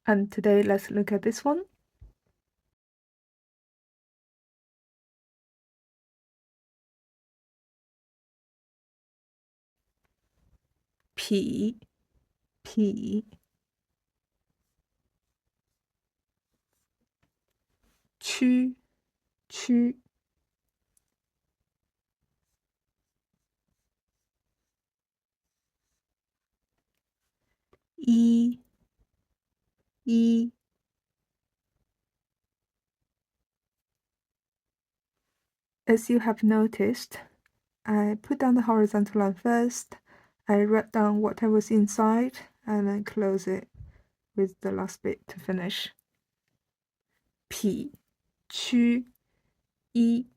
And today, let's look at this one. P,区，一，As you have noticed, I put down the horizontal line first, I wrote down what I was inside, and then close it with the last bit to finish. 痞，区，一。